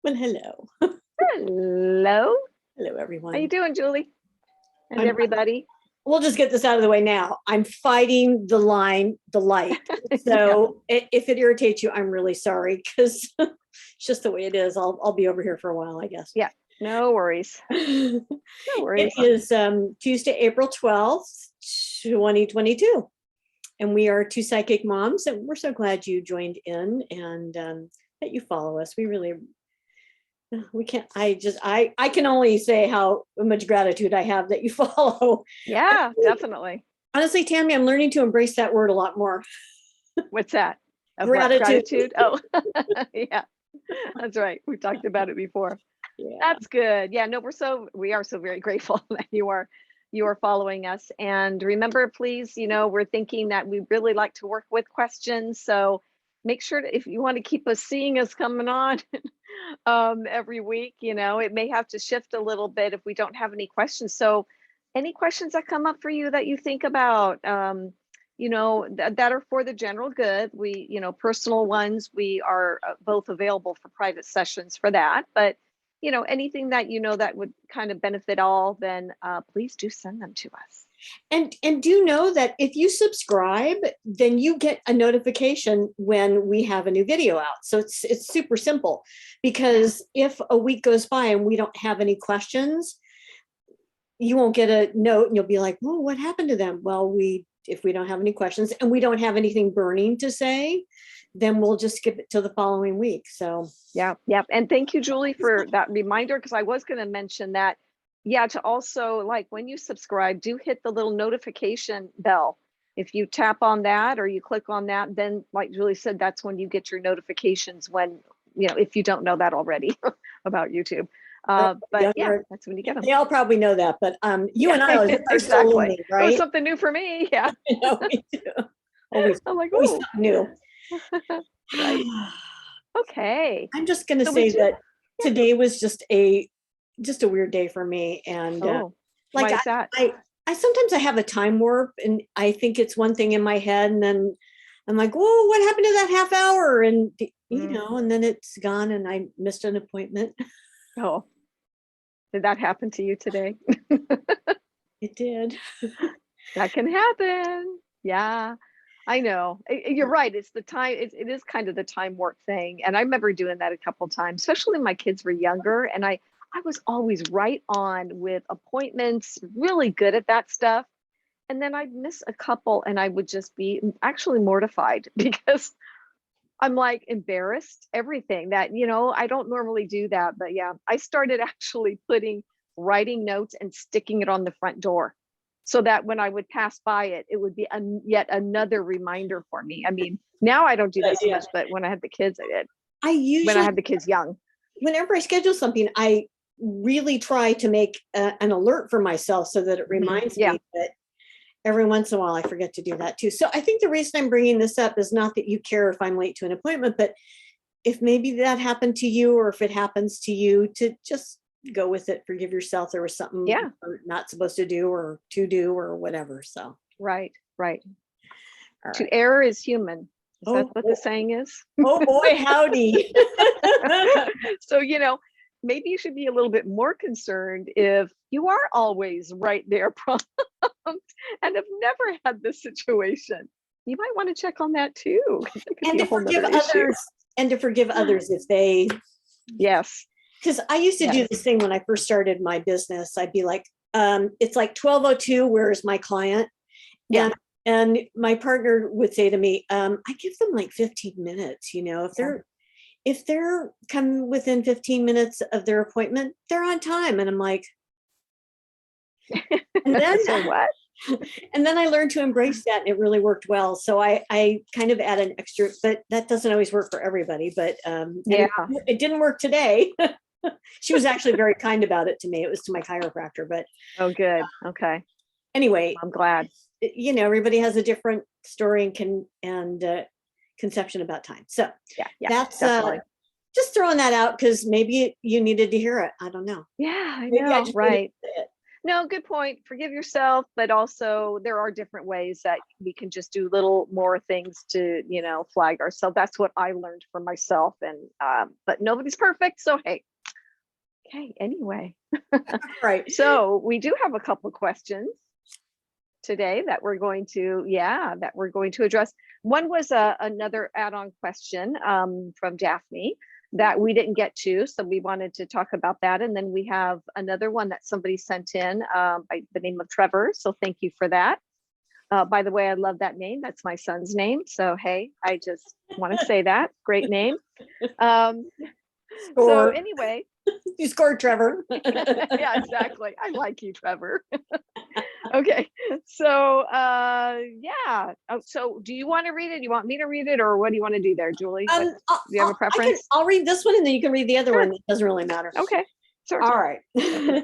Well, hello. Hello. Hello, everyone. How you doing, Julie? And I'm- everybody? We'll just get this out of the way now. I'm fighting the light. So if it irritates you, I'm really sorry because it's just the way it is. I'll be over here for a while, I guess. Yeah, no worries. No worries. It is Tuesday, April 12th, 2022. And we are two psychic moms, and we're so glad you joined in and that you follow us. We can't, I can only say how much gratitude I have that you follow. Yeah, definitely. Honestly, Tammy, I'm learning to embrace that word a lot more. What's that? Gratitude. Oh, yeah, that's right. We talked about it before. Yeah. That's good. Yeah, no, we are so very grateful that you are following us. And remember, please, we're thinking that we really like to work with questions. So make sure if you want to keep us seeing us coming on every week, it may have to shift a little bit if we don't have any questions. So any questions that come up for you that you think about, that are for the general good, we, personal ones, we are both available for private sessions for that. But anything that that would kind of benefit all, then please do send them to us. And do know that if you subscribe, then you get a notification when we have a new video out. So it's super simple, because if a week goes by and we don't have any questions, you won't get a note and you'll be like, "Oh, what happened to them?" Well, if we don't have any questions and we don't have anything burning to say, then we'll just skip it till the following week. So yeah. And thank you, Julie, for that reminder, because I was going to mention that. Yeah, to also, like, when you subscribe, do hit the little notification bell. If you tap on that or you click on that, then like Julie said, that's when you get your notifications when, if you don't know that already about YouTube. But yeah, that's when you get them. They all probably know that, but you and I are exactly. still learning, right? It was something new for me. Yeah. Me too. Always something new. Right. Okay. I'm just going to say that today was just a weird day for me. And why is that? I sometimes I have a time warp and I think it's one thing in my head. And then I'm like, whoa, what happened to that half hour? And, and then it's gone and I missed an appointment. Oh, did that happen to you today? It did. That can happen. Yeah. I know. You're right. It's the time. It is kind of the time warp thing. And I remember doing that a couple of times, especially when my kids were younger. And I was always right on with appointments, really good at that stuff. And then I'd miss a couple and I would just be actually mortified because I'm like embarrassed, everything that, I don't normally do that. But yeah, I started actually writing notes and sticking it on the front door, so that when I would pass by it, it would be yet another reminder for me. I mean, now I don't do that so much, but when I had the kids, I did. When I had the kids young. Whenever I schedule something, I really try to make an alert for myself so that it reminds me, but every once in a while I forget to do that too. So I think the reason I'm bringing this up is not that you care if I'm late to an appointment, but if maybe that happened to you, or if it happens to you, to just go with it, forgive yourself. There was something you're not supposed to do or whatever. So right. To err is human. Is that what the saying is? Oh boy, howdy. So maybe you should be a little bit more concerned if you are always right there prompt and have never had this situation. You might want to check on that too. And to forgive others if they. Yes. Because I used to do this thing when I first started my business. I'd be like, it's like 12:02, where is my client? Yeah. And my partner would say to me, I give them like 15 minutes, if they're come within 15 minutes of their appointment, they're on time. And I'm like, and then so what? And then I learned to embrace that, and it really worked well. So I kind of add an extra, but that doesn't always work for everybody. But it didn't work today. She was actually very kind about it to me. It was to my chiropractor, but oh, good. Okay. Anyway, I'm glad. Everybody has a different story and conception about time. So that's just throwing that out because maybe you needed to hear it. I don't know. Yeah, I know. Right. No, good point. Forgive yourself, but also there are different ways that we can just do little more things to, flag ourselves. That's what I learned for myself. And but nobody's perfect. So hey. Okay, anyway. Right. So we do have a couple of questions today that we're going to address. One was another add-on question from Daphne that we didn't get to, so we wanted to talk about that. And then we have another one that somebody sent in by the name of Trevor, so thank you for that. By the way, I love that name. That's my son's name, so hey, I just want to say that. Great name. So anyway, you scored, Trevor. Yeah, exactly. I like you, Trevor. Okay, so yeah. Oh, so do you want to read it? Do you want me to read it, or what do you want to do there, Julie? Do you have a preference? I'll read this one, and then you can read the other one. It doesn't really matter. Okay. Sure. All right. I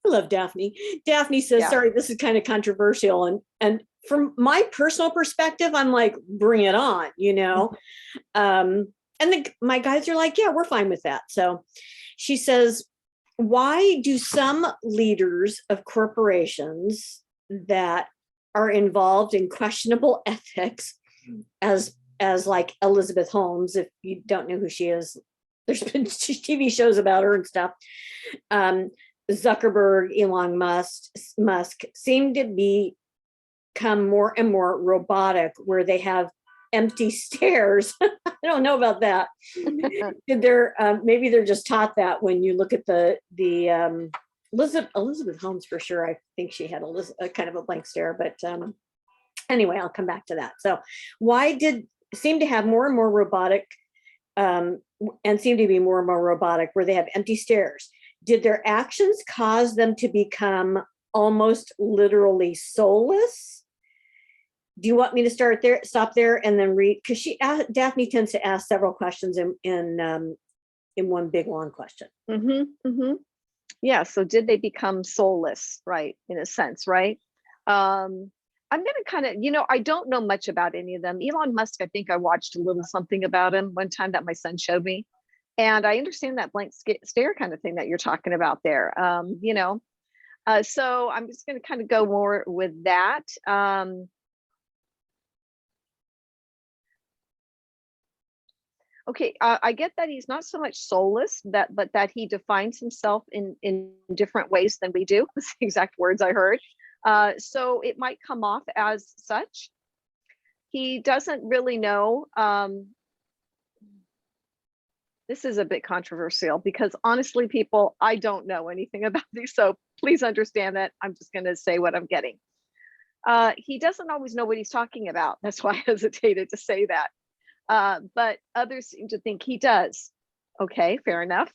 love Daphne. Daphne says, Yeah. sorry, this is kind of controversial. And from my personal perspective, I'm like, bring it on, And my guys are like, yeah, we're fine with that. So she says, why do some leaders of corporations that are involved in questionable ethics, as like Elizabeth Holmes, if you don't know who she is, there's been TV shows about her and stuff, Zuckerberg, Elon Musk seem to become more and more robotic, where they have empty stares. I don't know about that. Maybe they're just taught that when you look at the Elizabeth Holmes, for sure. I think she had a kind of a blank stare, but anyway, I'll come back to that. So why did seem to have more and more robotic and seem to be more and more robotic, where they have empty stares? Did their actions cause them to become almost literally soulless? Do you want me to stop there, and then read? Because Daphne tends to ask several questions in one big long question. Yeah. So did they become soulless, right? In a sense, right? I'm going to kind of, I don't know much about any of them. Elon Musk, I think I watched a little something about him one time that my son showed me, and I understand that blank stare kind of thing that you're talking about there. So I'm just going to kind of go more with that. Okay, I get that he's not so much soulless, but that he defines himself in different ways than we do. That's the exact words I heard. So it might come off as such. He doesn't really know. This is a bit controversial because honestly, people, I don't know anything about these. So please understand that I'm just going to say what I'm getting. He doesn't always know what he's talking about. That's why I hesitated to say that. But others seem to think he does. Okay, fair enough.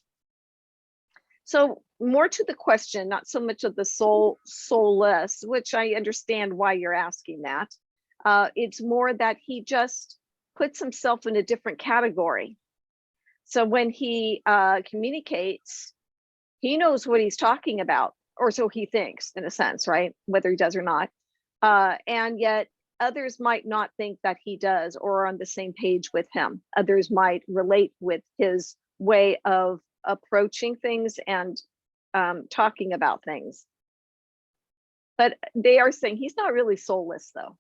So more to the question, not so much of the soulless, which I understand why you're asking that. It's more that he just puts himself in a different category. So when he communicates, he knows what he's talking about, or so he thinks, in a sense, right? Whether he does or not. And yet others might not think that he does, or are on the same page with him. Others might relate with his way of approaching things and talking about things. But they are saying he's not really soulless, though.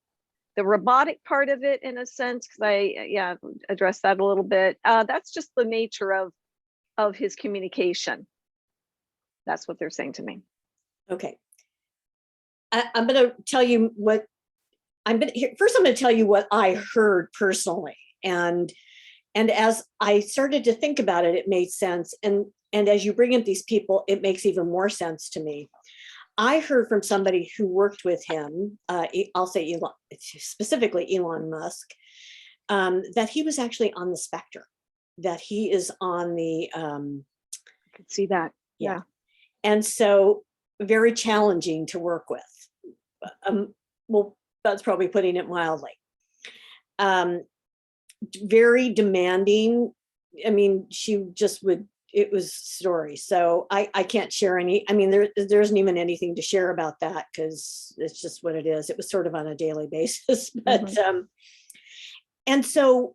The robotic part of it, in a sense, because I addressed that a little bit. That's just the nature of his communication. That's what they're saying to me. Okay. I'm going to tell you what first I'm going to tell you what I heard personally, and as I started to think about it, it made sense, and as you bring up these people, it makes even more sense to me. I heard from somebody who worked with him, I'll say Elon, specifically Elon Musk, that he was actually on the spectrum, that he is on the I could see that. Yeah. And so very challenging to work with. Well, that's probably putting it mildly. Very demanding. I mean, she just would, it was story. So I can't share any. I mean, there isn't even anything to share about that because it's just what it is. It was sort of on a daily basis. But and so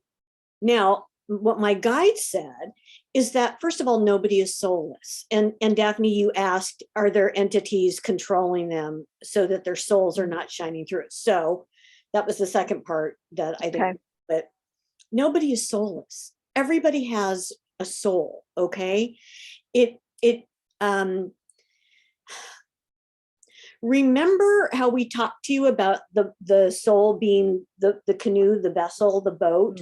now what my guide said is that, first of all, nobody is soulless. And Daphne, you asked, are there entities controlling them so that their souls are not shining through? So that was the second part that I didn't, but nobody is soulless. Everybody has a soul, okay? Remember how we talked to you about the soul being the canoe, the vessel, the boat,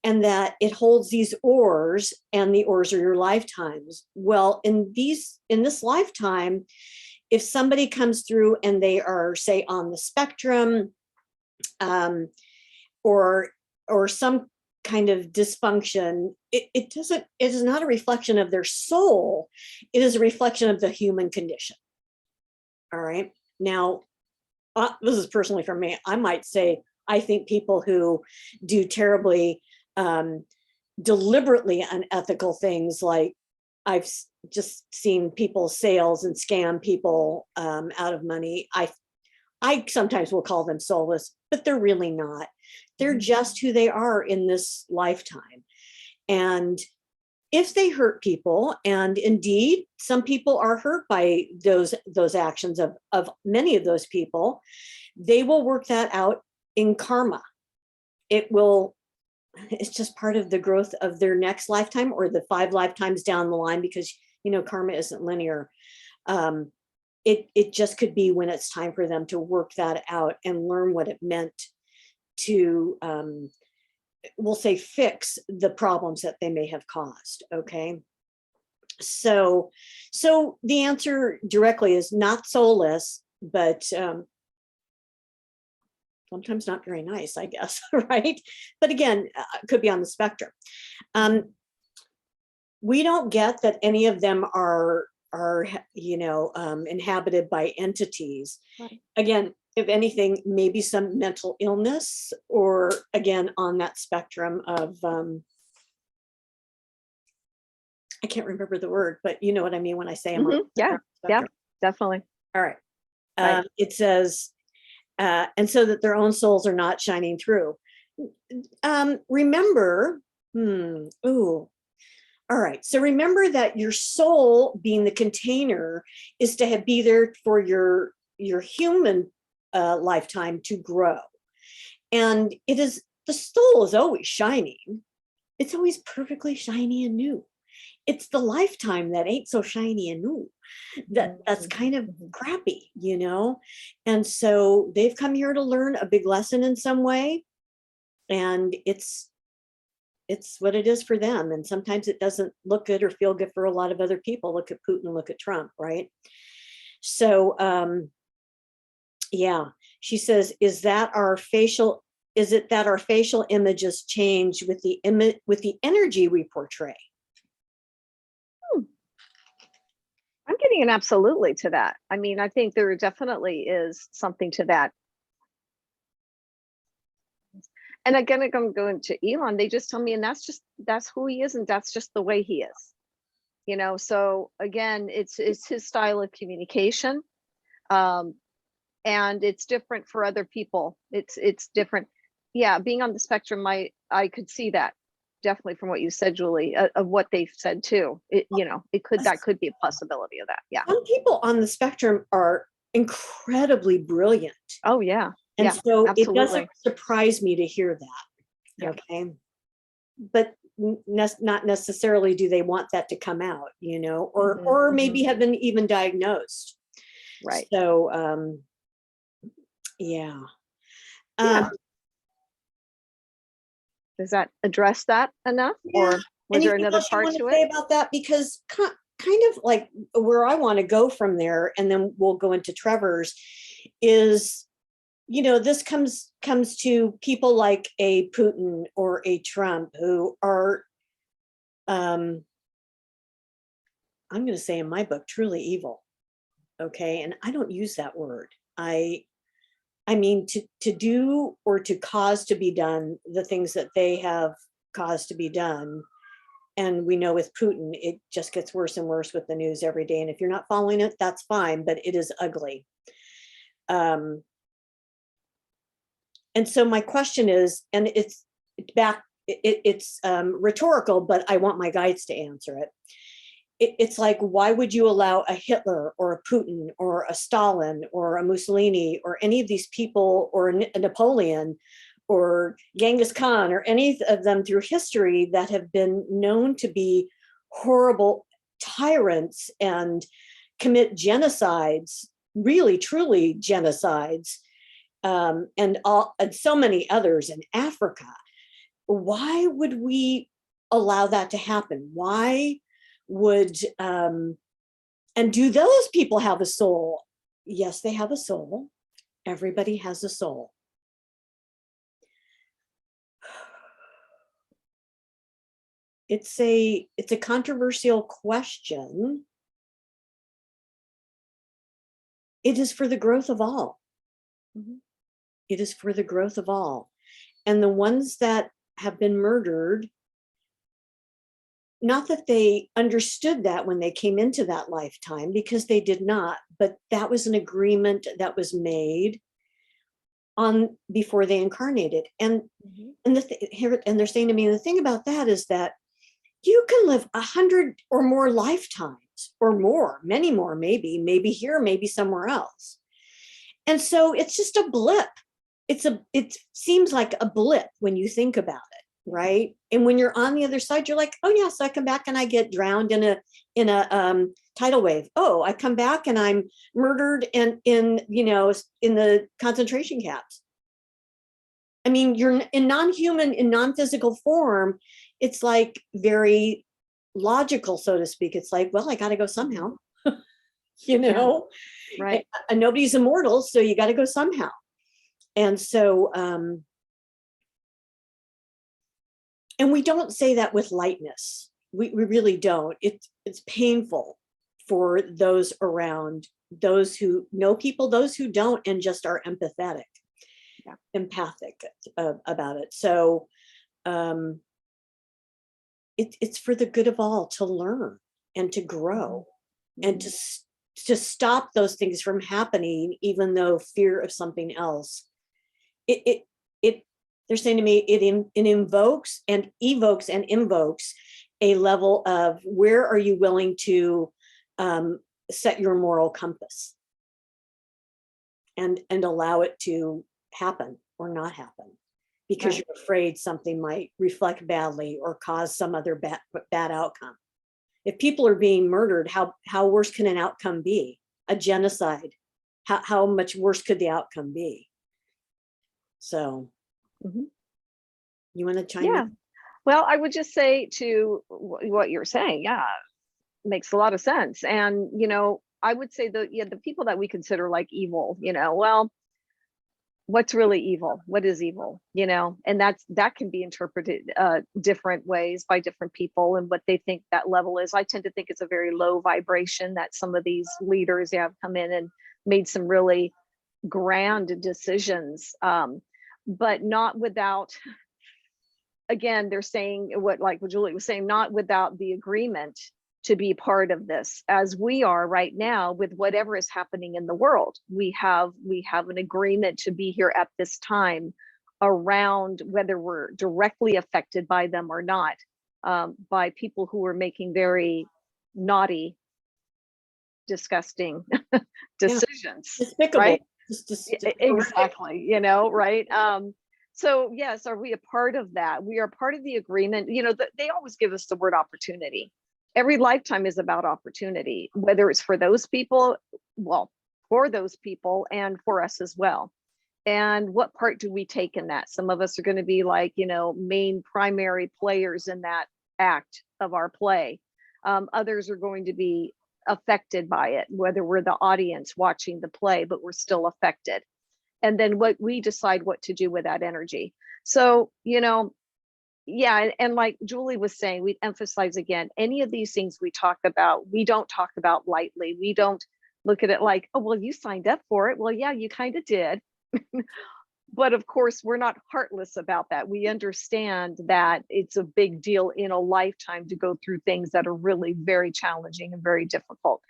and that it holds these oars, and the oars are your lifetimes. Well, in this lifetime, if somebody comes through and they are, say, on the spectrum, or some kind of dysfunction, it is not a reflection of their soul. It is a reflection of the human condition. All right. Now, this is personally for me. I might say, I think people who do terribly, deliberately unethical things, like I've just seen people sales and scam people out of money. I sometimes will call them soulless, but they're really not. They're just who they are in this lifetime. And if they hurt people, and indeed some people are hurt by those actions of many of those people, they will work that out in karma. It's just part of the growth of their next lifetime, or the 5 lifetimes down the line, because karma isn't linear. It just could be when it's time for them to work that out and learn what it meant to we'll say fix the problems that they may have caused. Okay. So the answer directly is not soulless, but sometimes not very nice, I guess. Right. But again, could be on the spectrum. We don't get that any of them are inhabited by entities. Right. Again, if anything, maybe some mental illness, or again, on that spectrum of, I can't remember the word, but you know what I mean when I say I'm on the Yeah, spectrum. definitely. All right. Right. It says, and so that their own souls are not shining through. Remember, all right. So remember that your soul, being the container, is to be there for your human lifetime to grow. And the soul is always shining. It's always perfectly shiny and new. It's the lifetime that ain't so shiny and new. That's kind of crappy, And so they've come here to learn a big lesson in some way. And it's what it is for them. And sometimes it doesn't look good or feel good for a lot of other people. Look at Putin, look at Trump, right? So, yeah, she says, is it that our facial images change with the energy we portray? I'm getting an absolutely to that. I mean, I think there definitely is something to that. And again, I'm going to Elon. They just tell me, and that's who he is, and that's just the way he is. So again, it's his style of communication, and it's different for other people. It's different. Yeah, being on the spectrum, I could see that definitely from what you said, Julie, of what they've said too. That could be a possibility of that. Yeah. Some people on the spectrum are incredibly brilliant. Oh yeah. And yeah, so absolutely. It doesn't surprise me to hear that. Yeah. Okay. But not necessarily do they want that to come out, or maybe have been even diagnosed. Right. So, yeah. Does that address that enough? Yeah. Or was there another part to it? About that? Because kind of like where I want to go from there, and then we'll go into Trevor's, is, this comes to people like a Putin or a Trump, who are, I'm going to say in my book, truly evil. Okay. And I don't use that word. I mean, to do or to cause to be done the things that they have caused to be done. And we know with Putin, it just gets worse and worse with the news every day. And if you're not following it, that's fine, but it is ugly. And so my question is, and it's back it's rhetorical, but I want my guides to answer it. It's like, why would you allow a Hitler or a Putin or a Stalin or a Mussolini or any of these people, or a Napoleon or Genghis Khan or any of them through history that have been known to be horrible tyrants and commit genocides, really, truly genocides, and so many others in Africa? Why would we allow that to happen? Why would, and do those people have a soul? Yes, they have a soul. Everybody has a soul. It's a controversial question. It is for the growth of all. It is for the growth of all. And the ones that have been murdered, not that they understood that when they came into that lifetime, because they did not, but that was an agreement that was made on before they incarnated. And and they're saying to me, the thing about that is that you can live 100 or more lifetimes, or more, many more, maybe here, maybe somewhere else. And so it's just a blip. It seems like a blip when you think about it, right? And when you're on the other side, you're like, oh yes, I come back and I get drowned in a tidal wave. Oh, I come back and I'm murdered in the concentration camps. I mean, you're in non-human, in non-physical form. It's like very logical, so to speak. It's like, well, I got to go somehow, Yeah, right. And nobody's immortal, so you got to go somehow. And so, and we don't say that with lightness. We really don't. It's painful for those around, those who know people, those who don't, and just are empathetic, empathic about it. So it's for the good of all to learn and to grow, and to stop those things from happening, even though fear of something else. They're saying to me, it invokes and evokes and invokes a level of, where are you willing to set your moral compass and allow it to happen or not happen, because you're afraid something might reflect badly or cause some other bad outcome. If people are being murdered, how worse can an outcome be? A genocide, how much worse could the outcome be? So you want to chime in? Well, I would just say to what you're saying, makes a lot of sense. And I would say the people that we consider like evil, well, what's really evil? What is evil? And that can be interpreted different ways by different people and what they think that level is. I tend to think it's a very low vibration, that some of these leaders have come in and made some really grand decisions, but not without, again, they're saying what Julie was saying, not without the agreement to be part of this, as we are right now with whatever is happening in the world. We have an agreement to be here at this time, around whether we're directly affected by them or not, by people who are making very naughty, disgusting decisions. Despicable. Right? Despicable. Exactly. Right. So yes, are we a part of that? We are part of the agreement. They always give us the word opportunity. Every lifetime is about opportunity, whether it's for those people, for those people and for us as well. And what part do we take in that? Some of us are going to be like, main primary players in that act of our play. Others are going to be affected by it, whether we're the audience watching the play, but we're still affected. And then what we decide what to do with that energy. So, and like Julie was saying, we emphasize again, any of these things we talk about, we don't talk about lightly. We don't look at it like, oh, well, you signed up for it. Well, yeah, you kind of did. But of course, we're not heartless about that. We understand that it's a big deal in a lifetime to go through things that are really very challenging and very difficult.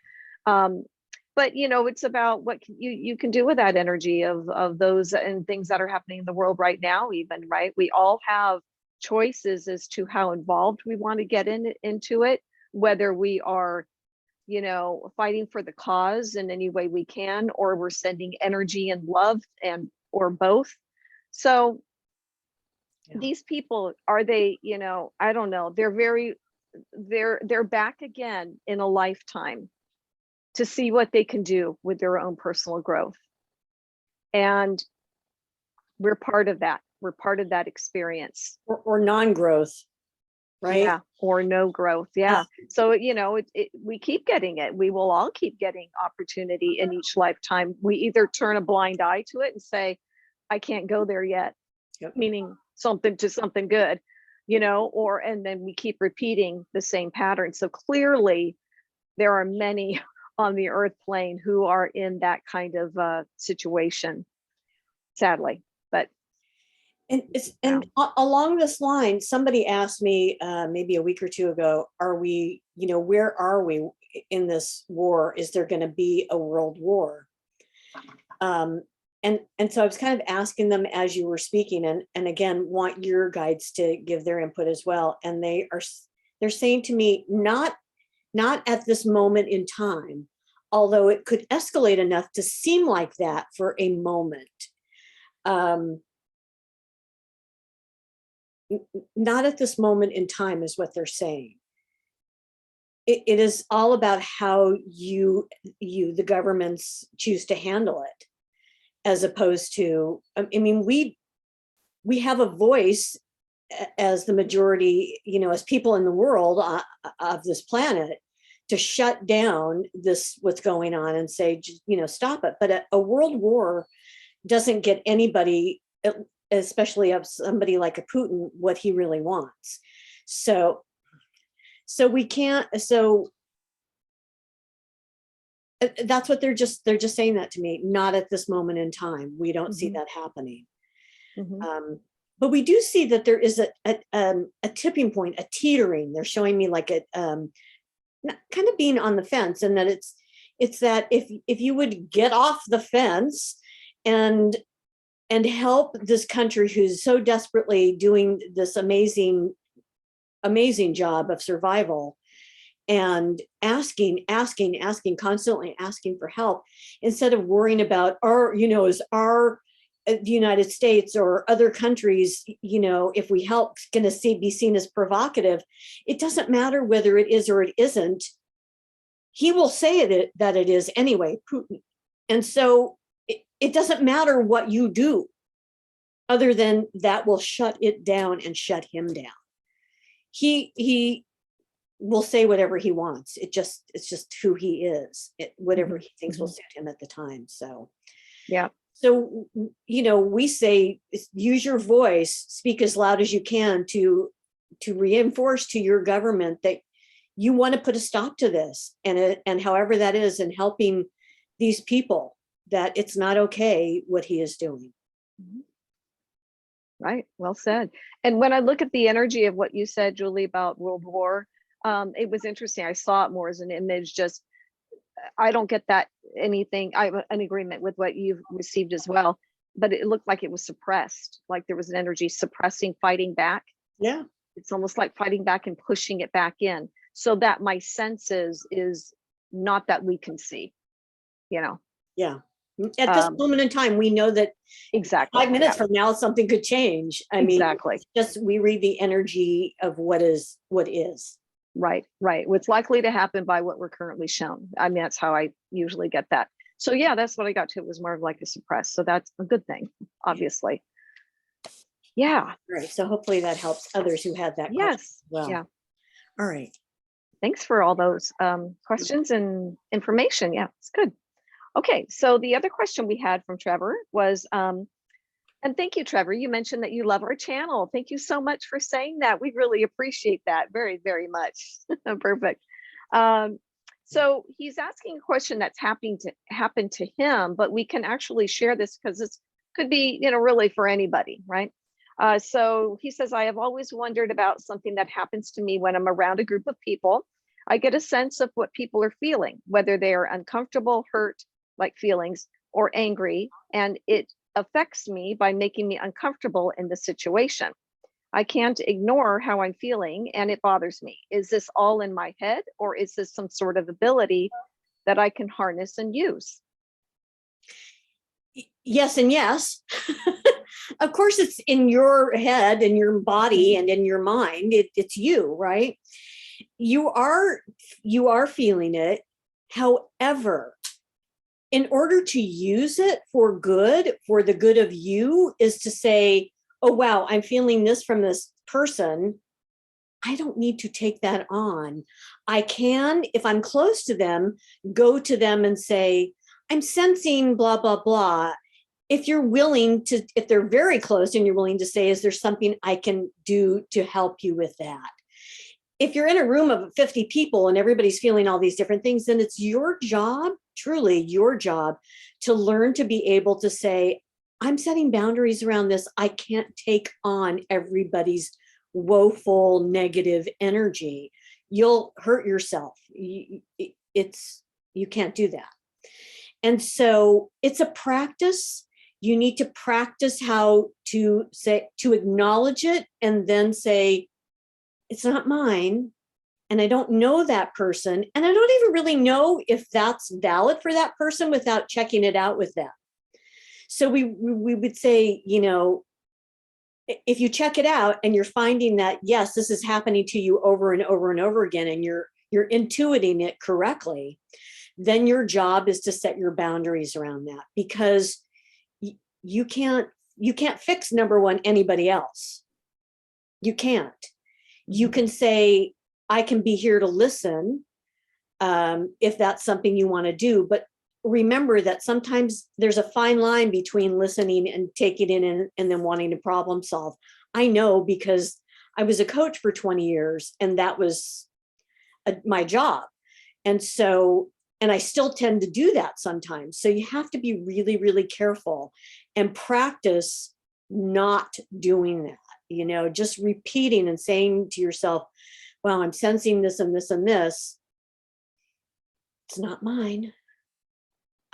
But it's about what you can do with that energy of those and things that are happening in the world right now, even, right? We all have choices as to how involved we want to get into it, whether we are, fighting for the cause in any way we can, or we're sending energy and love, and or both. So these people, are they, I don't know, they're back again in a lifetime to see what they can do with their own personal growth. And we're part of that. We're part of that experience. Or non-growth, right? Yeah, or no growth. Yeah. So, we keep getting it. We will all keep getting opportunity in each lifetime. We either turn a blind eye to it and say, I can't go there yet, meaning something good, and then we keep repeating the same pattern. So clearly there are many on the earth plane who are in that kind of situation, sadly. But and along this line, somebody asked me maybe a week or two ago, are we, where are we in this war? Is there going to be a world war? And so I was kind of asking them as you were speaking, and again, want your guides to give their input as well. And they're saying to me, not at this moment in time, although it could escalate enough to seem like that for a moment. Not at this moment in time is what they're saying. It is all about how you, the governments, choose to handle it, as opposed to, I mean, we have a voice as the majority, as people in the world of this planet, to shut down what's going on and say, stop it. But a world war doesn't get anybody, especially of somebody like a Putin, what he really wants. So we can't, that's what they're just saying that to me. Not at this moment in time. We don't see that happening. But we do see that there is a tipping point, a teetering. They're showing me like a kind of being on the fence, and that it's that if you would get off the fence and help this country who's so desperately doing this amazing job of survival, and asking, constantly asking for help, instead of worrying about is our the United States or other countries, if we help, going to be seen as provocative. It doesn't matter whether it is or it isn't. He will say that it is anyway, Putin. And so it doesn't matter what you do, other than that will shut it down and shut him down. He will say whatever he wants. It's just who he is. Whatever he thinks will suit him at the time. So yeah. So, we say, use your voice, speak as loud as you can to reinforce to your government that you want to put a stop to this, and however that is, in helping these people, that it's not okay what he is doing. Right. Well said. And when I look at the energy of what you said, Julie, about World War, it was interesting. I saw it more as an image. Just, I don't get that anything. I'm in agreement with what you've received as well, but it looked like it was suppressed. Like there was an energy suppressing, fighting back. Yeah. It's almost like fighting back and pushing it back in, so that my senses is not that we can see, Yeah. At this moment in time, we know that exactly 5 minutes from now, something could change. I mean, just we read the energy of what is. Right. What's likely to happen by what we're currently shown. I mean, that's how I usually get that. So yeah, that's what I got to. It was more of like a suppress. So that's a good thing, obviously. Yeah. Right. So hopefully that helps others who had that. Yes. Well. Yeah. All right. Thanks for all those questions and information. Yeah, it's good. Okay. So the other question we had from Trevor was, and thank you, Trevor. You mentioned that you love our channel. Thank you so much for saying that. We really appreciate that very, very much. Perfect. So he's asking a question that's happened to him, but we can actually share this because this could be, really for anybody, right? So he says, I have always wondered about something that happens to me when I'm around a group of people. I get a sense of what people are feeling, whether they are uncomfortable, hurt, like feelings, or angry, and it affects me by making me uncomfortable in the situation. I can't ignore how I'm feeling and it bothers me. Is this all in my head, or is this some sort of ability that I can harness and use? Yes and yes. Of course, it's in your head and your body and in your mind. It's you, right? You are feeling it. However, in order to use it for good, for the good of you, is to say, oh, wow, I'm feeling this from this person. I don't need to take that on. I can, if I'm close to them, go to them and say, I'm sensing blah, blah, blah. If you're willing to, if they're very close and you're willing to say, is there something I can do to help you with that? If you're in a room of 50 people and everybody's feeling all these different things, then it's your job, truly your job, to learn to be able to say, I'm setting boundaries around this. I can't take on everybody's woeful, negative energy. You'll hurt yourself. You can't do that. And so it's a practice. You need to practice how to say, to acknowledge it and then say, it's not mine. And I don't know that person. And I don't even really know if that's valid for that person without checking it out with them. So we would say, if you check it out and you're finding that, yes, this is happening to you over and over and over again, and you're intuiting it correctly, then your job is to set your boundaries around that, because you can't fix, number one, anybody else. You can't. You can say, I can be here to listen, if that's something you want to do. But remember that sometimes there's a fine line between listening and taking it in and then wanting to problem solve. I know, because I was a coach for 20 years and that was my job. And I still tend to do that sometimes. So you have to be really, really careful and practice not doing that. Just repeating and saying to yourself, well, I'm sensing this and this and this. It's not mine.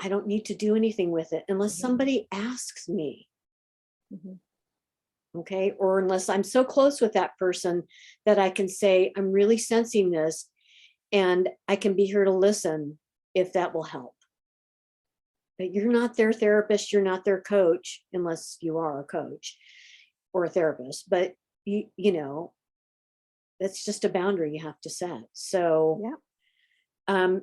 I don't need to do anything with it unless somebody asks me. Okay. Or unless I'm so close with that person that I can say, I'm really sensing this and I can be here to listen if that will help. But you're not their therapist. You're not their coach, unless you are a coach or a therapist. But that's just a boundary you have to set. So, and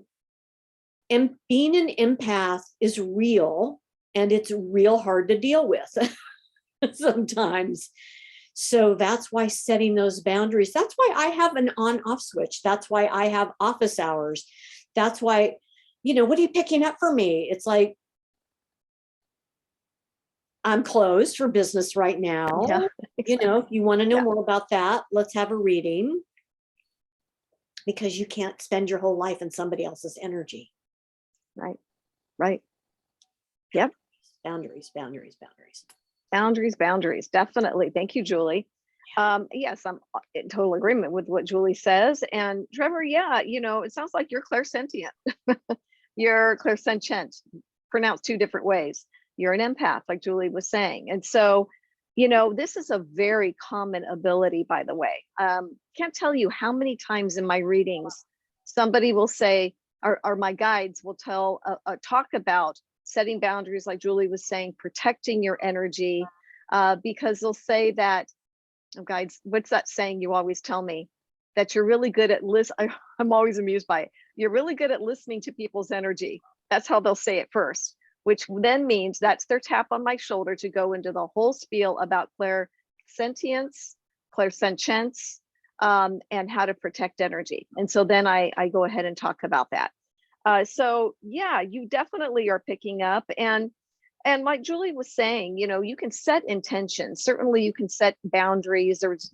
being an empath is real, and it's real hard to deal with sometimes. So that's why setting those boundaries, that's why I have an on-off switch. That's why I have office hours. That's why, what are you picking up for me? It's like, I'm closed for business right now. Yeah, exactly. If you want to know more about that, let's have a reading, because you can't spend your whole life in somebody else's energy. Right. Yep. Boundaries. Boundaries. Definitely. Thank you, Julie. Yes, I'm in total agreement with what Julie says. And Trevor, it sounds like you're clairsentient. You're clairsentient, pronounced two different ways. You're an empath, like Julie was saying. And so, this is a very common ability, by the way. Can't tell you how many times in my readings somebody will say, or my guides will talk about setting boundaries, like Julie was saying, protecting your energy, because they'll say that, guides, what's that saying you always tell me? That you're really good at I'm always amused by it. You're really good at listening to people's energy. That's how they'll say it first, which then means that's their tap on my shoulder to go into the whole spiel about clairsentience, and how to protect energy. And so then I go ahead and talk about that. So yeah, you definitely are picking up. And like Julie was saying, you can set intentions. Certainly you can set boundaries. There's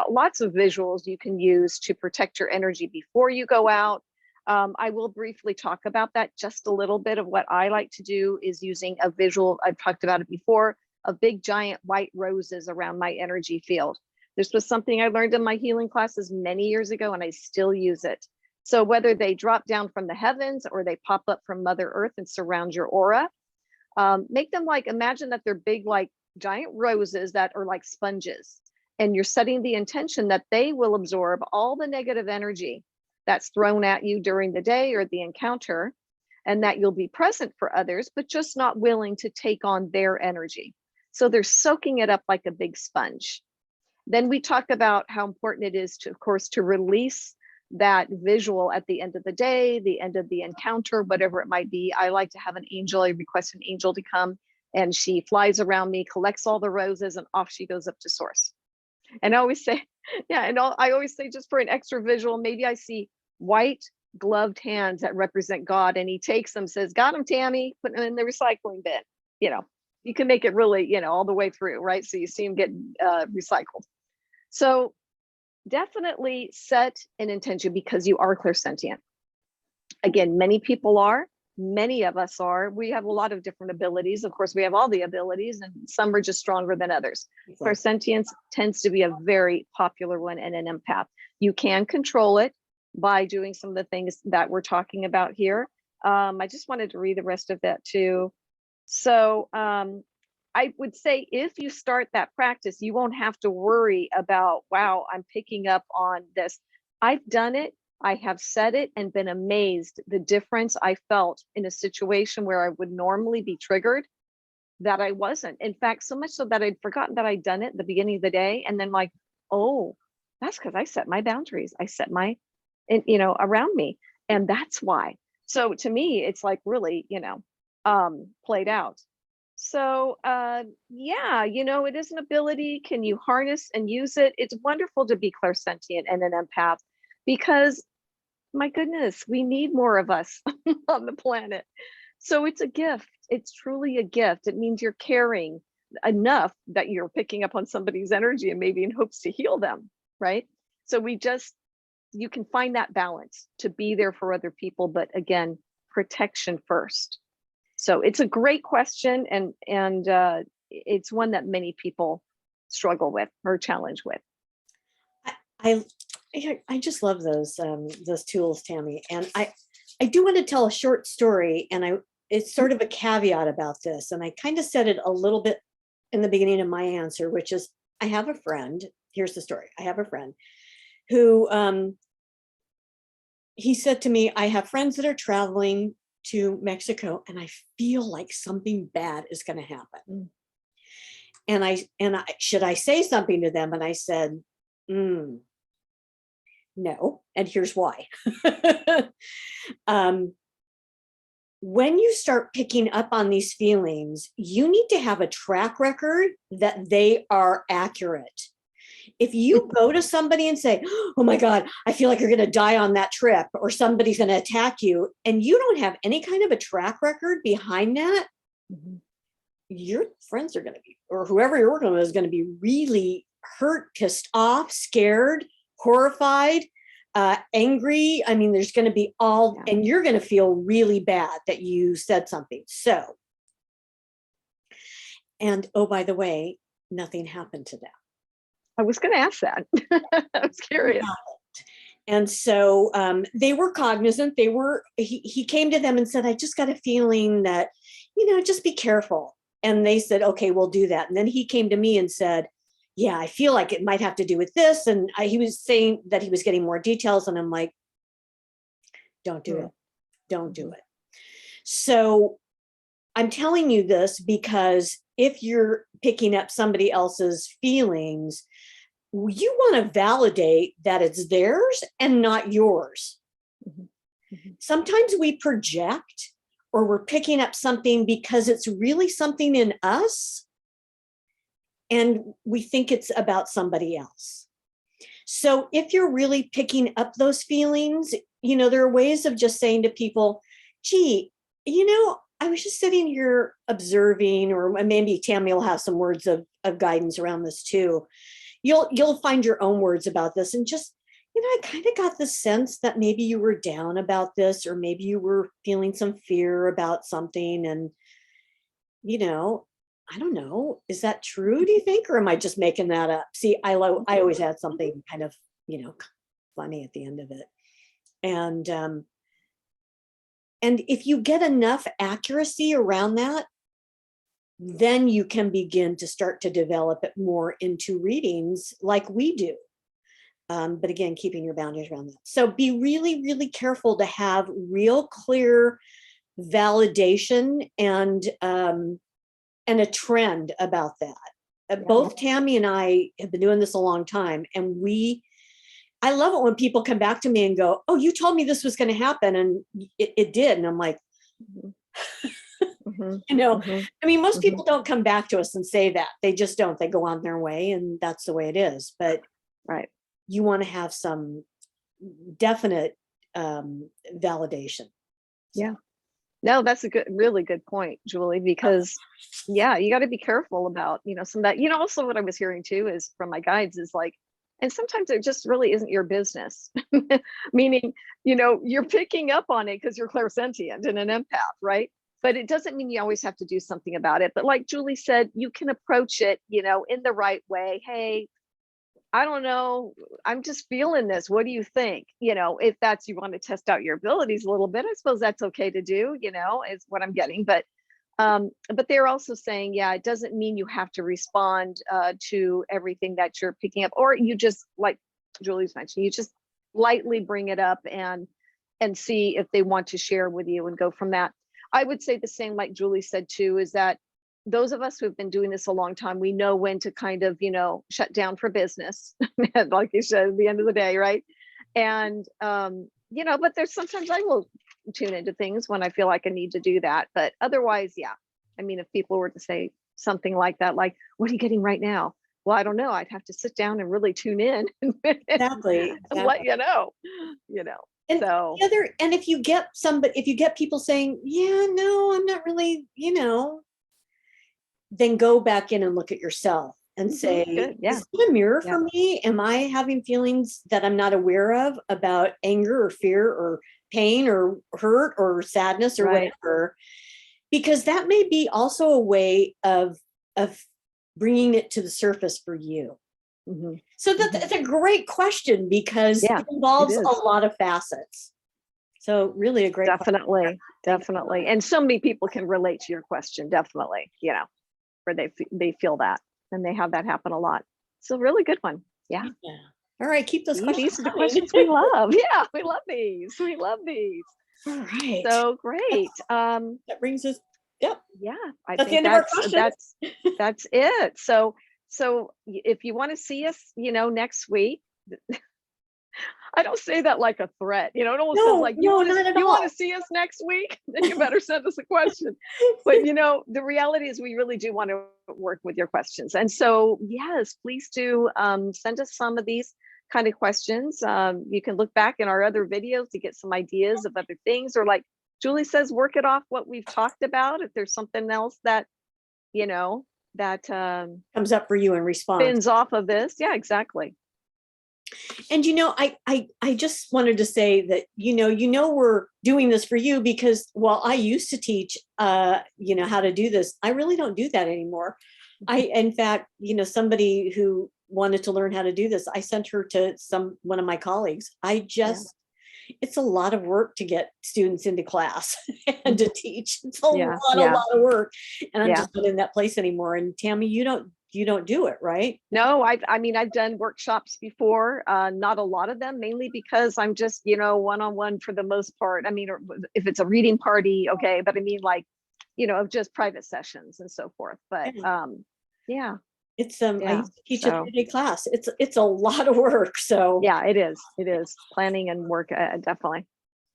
lots of visuals you can use to protect your energy before you go out. I will briefly talk about that. Just a little bit of what I like to do is using a visual. I've talked about it before, of big giant white roses around my energy field. This was something I learned in my healing classes many years ago, and I still use it. So whether they drop down from the heavens or they pop up from Mother Earth and surround your aura, make them imagine that they're big, like giant roses that are like sponges. And you're setting the intention that they will absorb all the negative energy that's thrown at you during the day or the encounter, and that you'll be present for others, but just not willing to take on their energy. So they're soaking it up like a big sponge. Then we talk about how important it is to, of course, to release that visual at the end of the day, the end of the encounter, whatever it might be. I like to have an angel. I request an angel to come, and she flies around me, collects all the roses, and off she goes up to source. And I always say, yeah, and I always say, just for an extra visual, maybe I see white gloved hands that represent God, and he takes them, says, "Got him, Tammy," put them in the recycling bin. You know, you can make it really, all the way through, right? So you see them get recycled. So definitely set an intention, because you are clairsentient. Again, many people are, many of us are. We have a lot of different abilities. Of course, we have all the abilities, and some are just stronger than others. Exactly. Clairsentience tends to be a very popular one in an empath. You can control it by doing some of the things that we're talking about here. I just wanted to read the rest of that too. So I would say, if you start that practice, you won't have to worry about, wow, I'm picking up on this. I've done it. I have said it and been amazed the difference I felt in a situation where I would normally be triggered, that I wasn't. In fact, so much so that I'd forgotten that I'd done it at the beginning of the day. And then like, oh, that's because I set my boundaries. I set my, around me. And that's why. So to me, it's like really, played out. So yeah, it is an ability. Can you harness and use it? It's wonderful to be clairsentient and an empath, because my goodness, we need more of us on the planet. So it's a gift. It's truly a gift. It means you're caring enough that you're picking up on somebody's energy, and maybe in hopes to heal them, right? So you can find that balance to be there for other people, but again, protection first. So it's a great question, and it's one that many people struggle with or challenge with. I just love those tools, Tammy. And I do want to tell a short story, and it's sort of a caveat about this. And I kind of said it a little bit in the beginning of my answer, which is, I have a friend. Here's the story. I have a friend who he said to me, I have friends that are traveling to Mexico, and I feel like something bad is going to happen. And I should I say something to them? And I said, no. And here's why. When you start picking up on these feelings, you need to have a track record that they are accurate. If you go to somebody and say, oh my God, I feel like you're going to die on that trip, or somebody's going to attack you, and you don't have any kind of a track record behind that, your friends are going to be, or whoever you're working with is going to be really hurt, pissed off, scared, horrified, angry. I mean, there's going to be and you're going to feel really bad that you said something. So, and oh, by the way, nothing happened to them. I was going to ask that. I was curious. And so they were cognizant. He came to them and said, I just got a feeling that, just be careful. And they said, okay, we'll do that. And then he came to me and said, yeah, I feel like it might have to do with this. And he was saying that he was getting more details. And I'm like, don't do it. Don't do it. So I'm telling you this because if you're picking up somebody else's feelings, you want to validate that it's theirs and not yours. Sometimes we project, or we're picking up something because it's really something in us, and we think it's about somebody else. So if you're really picking up those feelings, there are ways of just saying to people, gee, I was just sitting here observing, or maybe Tammy will have some words of guidance around this too. You'll find your own words about this, and just, I kind of got the sense that maybe you were down about this, or maybe you were feeling some fear about something. And, I don't know, is that true, do you think? Or am I just making that up? See, I always add something kind of, funny at the end of it. And if you get enough accuracy around that, then you can begin to start to develop it more into readings like we do. But again, keeping your boundaries around that. So be really, really careful to have real clear validation and a trend about that. Both Tammy and I have been doing this a long time, and I love it when people come back to me and go, "Oh, you told me this was going to happen, and it did." And I'm like, I mean, most people don't come back to us and say that. They just don't. They go on their way, and that's the way it is. But you want to have some definite validation. Yeah. No, that's a really good point, Julie, because you got to be careful about, some of that, also what I was hearing too is from my guides is like, and sometimes it just really isn't your business, meaning, you're picking up on it because you're clairsentient and an empath, right? But it doesn't mean you always have to do something about it. But like Julie said, you can approach it, in the right way. Hey, I don't know, I'm just feeling this. What do you think? If you want to test out your abilities a little bit, I suppose that's okay to do, is what I'm getting. But they're also saying, it doesn't mean you have to respond to everything that you're picking up, or you just, like Julie's mentioned, you just lightly bring it up and see if they want to share with you and go from that. I would say the same, like Julie said too, is that those of us who have been doing this a long time, we know when to kind of, shut down for business, like you said, at the end of the day, right? And, but there's sometimes I will tune into things when I feel like I need to do that. But otherwise, I mean, if people were to say something like that, like, what are you getting right now? Well, I don't know. I'd have to sit down and really tune in Exactly. and let you know. And so and if you get people saying, no, I'm not really, then go back in and look at yourself and say, is it a mirror for me? Am I having feelings that I'm not aware of about anger or fear or pain or hurt or sadness or whatever? Because that may be also a way of bringing it to the surface for you. So that's a great question, because it involves a lot of facets. So really a great question. Definitely. And so many people can relate to your question. Definitely, where they feel that, and they have that happen a lot. So really good one. Yeah. All right. Keep those questions. These are the questions we love. Yeah. We love these. All right. So great. That brings us. Yep. Yeah. I that's think the end of our questions. That's it. So if you want to see us, next week, I don't say that like a threat, it almost sounds like you want to see us next week, then you better send us a question. But the reality is we really do want to work with your questions. And so, yes, please do send us some of these kind of questions. You can look back in our other videos to get some ideas of other things, or like Julie says, work it off what we've talked about. If there's something else that, that comes up for you in response, spins off of this. Yeah, exactly. And I just wanted to say that we're doing this for you, because while I used to teach how to do this, I really don't do that anymore. In fact, somebody who wanted to learn how to do this, I sent her to one of my colleagues. It's a lot of work to get students into class and to teach. It's a lot of work, and I'm just not in that place anymore. And Tammy, you don't do it, right? No, I've done workshops before, not a lot of them, mainly because I'm just, one-on-one for the most part. I mean, or if it's a reading party, okay, but I mean, like, just private sessions and so forth. But it's I used to teach a 3-day class. It's a lot of work. So yeah, it is planning and work, definitely.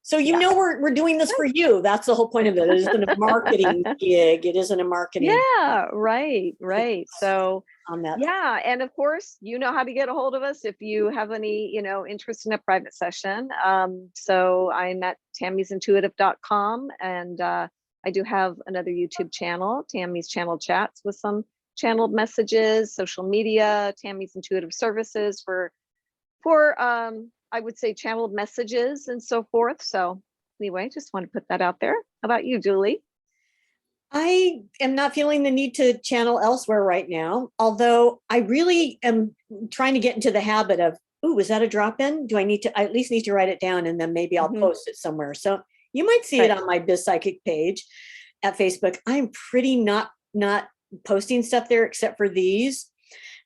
So we're doing this for you. That's the whole point of it. It isn't a marketing gig. It isn't a marketing. Yeah, right. So on that. Yeah, and of course, you know how to get a hold of us if you have any, interest in a private session. So I'm at tammysintuitive.com, and I do have another YouTube channel, Tammy's Channel Chats, with some channeled messages, social media, Tammy's Intuitive Services for I would say channeled messages and so forth. So anyway, just want to put that out there. How about you, Julie? I am not feeling the need to channel elsewhere right now, although I really am trying to get into the habit of, is that a drop-in? I at least need to write it down, and then maybe I'll post it somewhere. So you might see it on my Biz Psychic page at Facebook. I'm pretty not posting stuff there except for these.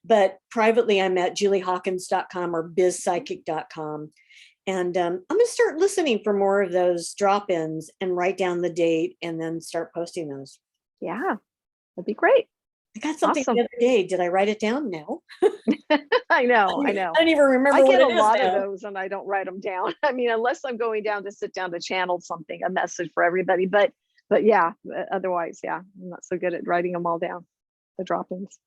But privately, I'm at juliehawkins.com or bizpsychic.com. And I'm going to start listening for more of those drop-ins and write down the date and then start posting those. Yeah, that'd be great. I got something Awesome. the other day. Did I write it down? No. I know. I don't even remember I what get a it is lot of now. those and I don't write them down. I mean, unless I'm going down to sit down to channel something, a message for everybody. But yeah, otherwise, yeah, I'm not so good at writing them all down, the drop-ins.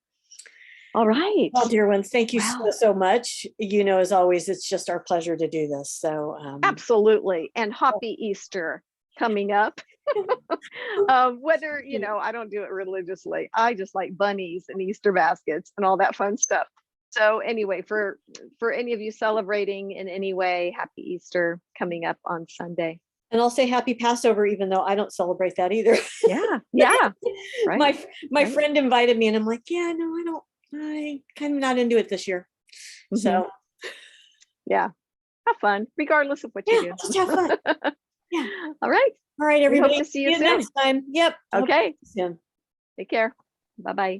All right. Well, dear ones, thank you Well, so much. As always, it's just our pleasure to do this. So absolutely. And happy Easter coming up. Whether, I don't do it religiously. I just like bunnies and Easter baskets and all that fun stuff. So anyway, for any of you celebrating in any way, happy Easter coming up on Sunday. And I'll say happy Passover, even though I don't celebrate that either. Yeah. Right. My friend invited me and I'm like, yeah, no, I kind of not into it this year. Mm-hmm. So yeah, have fun, regardless of what you do. Just have fun. Yeah. All right, everybody. We hope to see you soon. next time. Yep. Okay. Soon. Take care. Bye-bye.